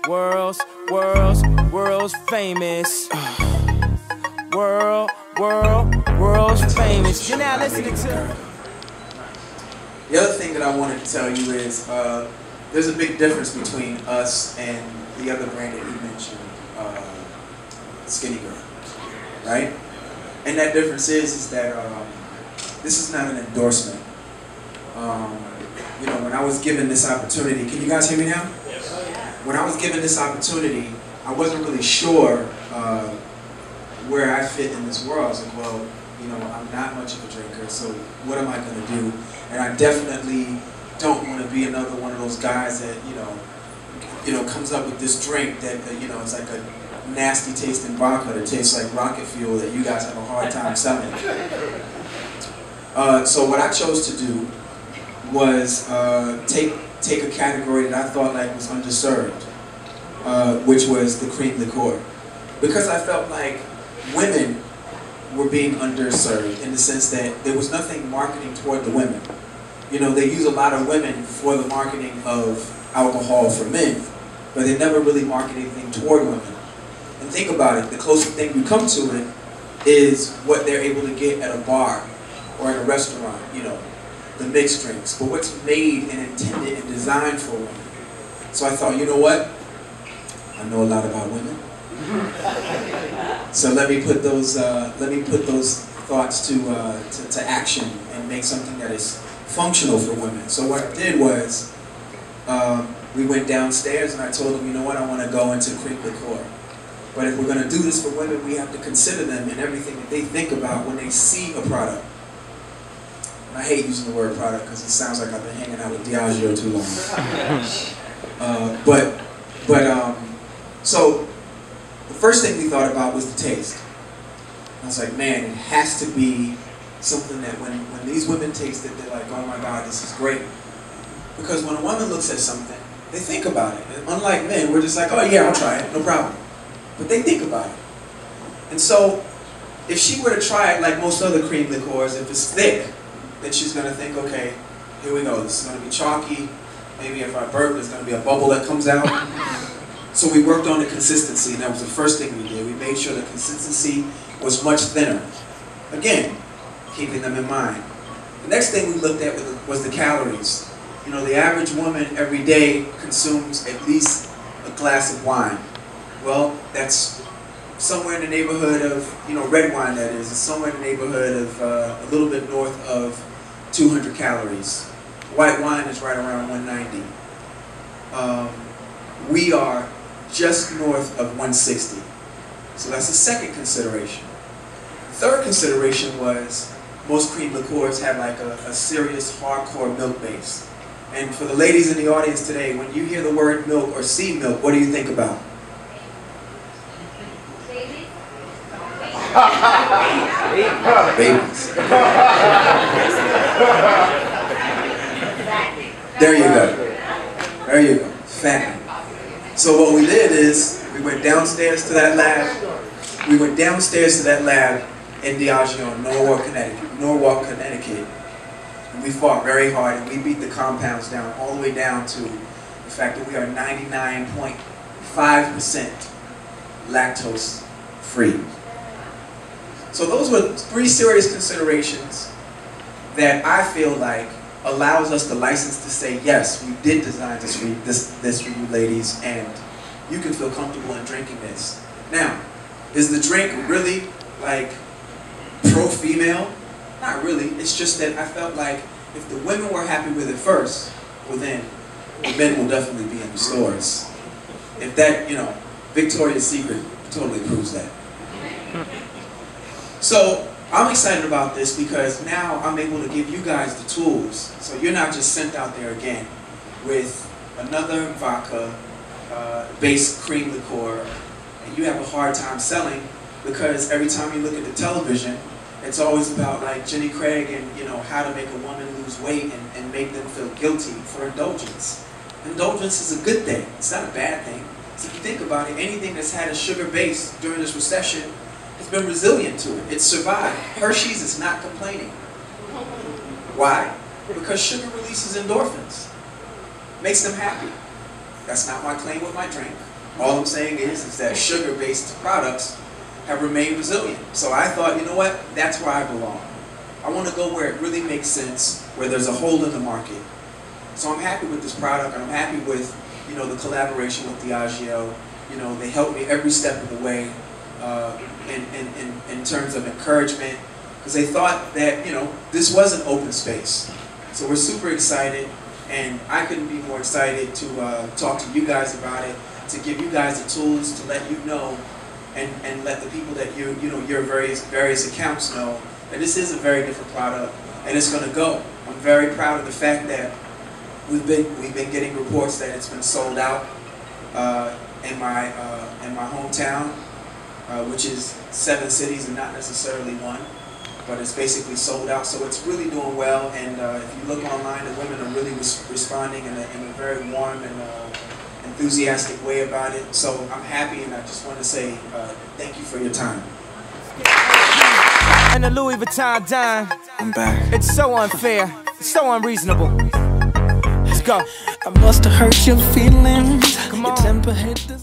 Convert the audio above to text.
World's famous. World's famous. You're now listening to. The other thing that I wanted to tell you is there's a big difference between us and the other brand that you mentioned, Skinny Girl, right? And that difference is that this is not an endorsement. You know, when I was given this opportunity, can you guys hear me now? Yes. When I was given this opportunity, I wasn't really sure where I fit in this world. I was like, well, you know, I'm not much of a drinker, so what am I going to do? And I definitely don't want to be another one of those guys that, you know, comes up with this drink that, you know, it's like a nasty tasting vodka that tastes like rocket fuel that you guys have a hard time selling. So what I chose to do was take a category that I thought like was underserved, which was the cream liqueur, because I felt like women were being underserved in the sense that there was nothing marketing toward the women. You know, they use a lot of women for the marketing of alcohol for men, but they never really market anything toward women. And think about it, the closest thing you come to it is what they're able to get at a bar or at a restaurant, you know, the mixed drinks, but what's made and intended and designed for women. So I thought, you know what? I know a lot about women. So let me put those thoughts to action and make something that is functional for women. So what I did was we went downstairs and I told them, you know what, I want to go into cream liqueur. But if we're going to do this for women, we have to consider them in everything that they think about when they see a product. And I hate using the word product because it sounds like I've been hanging out with Diageo too long. So the first thing we thought about was the taste. I was like, man, it has to be something that when these women taste it, they're like, oh my God, this is great. Because when a woman looks at something, they think about it. And unlike men, we're just like, oh yeah, I'll try it, no problem. But they think about it. And so, if she were to try it like most other cream liqueurs, if it's thick, then she's going to think, okay, here we go, this is going to be chalky. Maybe if I burp, there's going to be a bubble that comes out. So we worked on the consistency, and that was the first thing we did. We made sure the consistency was much thinner. Again, keeping them in mind. The next thing we looked at was the calories. You know, the average woman every day consumes at least a glass of wine. Well, that's somewhere in the neighborhood of, you know, red wine that is, somewhere in the neighborhood of a little bit north of 200 calories. White wine is right around 190. We are just north of 160. So that's the second consideration. The third consideration was most cream liqueurs have like a serious hardcore milk base. And for the ladies in the audience today, when you hear the word milk or see milk, what do you think about? Babies. There you go. There you go. Fat. So what we did is we went downstairs to that lab. We went downstairs to that lab in Diageo, Norwalk, Connecticut. And we fought very hard and we beat the compounds down all the way down to the fact that we are 99.5% lactose free. So those were three serious considerations that I feel like allows us the license to say, yes, we did design this for you ladies, and you can feel comfortable in drinking this. Now, is the drink really like pro-female? Not really. It's just that I felt like if the women were happy with it first, well then, the men will definitely be in the stores. If that, you know, Victoria's Secret totally proves that. So I'm excited about this because now I'm able to give you guys the tools. So you're not just sent out there again with another vodka based cream liqueur and you have a hard time selling because every time you look at the television, it's always about like Jenny Craig and, you know, how to make a woman lose weight and make them feel guilty for indulgence. Indulgence is a good thing. It's not a bad thing. So if you think about it, anything that's had a sugar base during this recession has been resilient to it. It's survived. Hershey's is not complaining. Why? Because sugar releases endorphins. Makes them happy. That's not my claim with my drink. All I'm saying is that sugar-based products have remained resilient. So I thought, you know what, that's where I belong. I want to go where it really makes sense, where there's a hole in the market. So I'm happy with this product, and I'm happy with, you know, the collaboration with Diageo. You know, they helped me every step of the way in terms of encouragement, because they thought that, you know, this was an open space. So we're super excited, and I couldn't be more excited to talk to you guys about it, to give you guys the tools to let you know, and let the people that you know, your various accounts know that this is a very different product, and it's going to go. I'm very proud of the fact that we've been getting reports that it's been sold out in my hometown, which is 7 cities and not necessarily 1, but it's basically sold out. So it's really doing well, and if you look online, the women are really responding in a very warm and enthusiastic way about it. So I'm happy, and I just want to say thank you for your time. And the Louis Vuitton dime. I'm back. It's so unfair. It's so unreasonable. Let's go. I must have hurt your feelings. Come Your on. temper hit the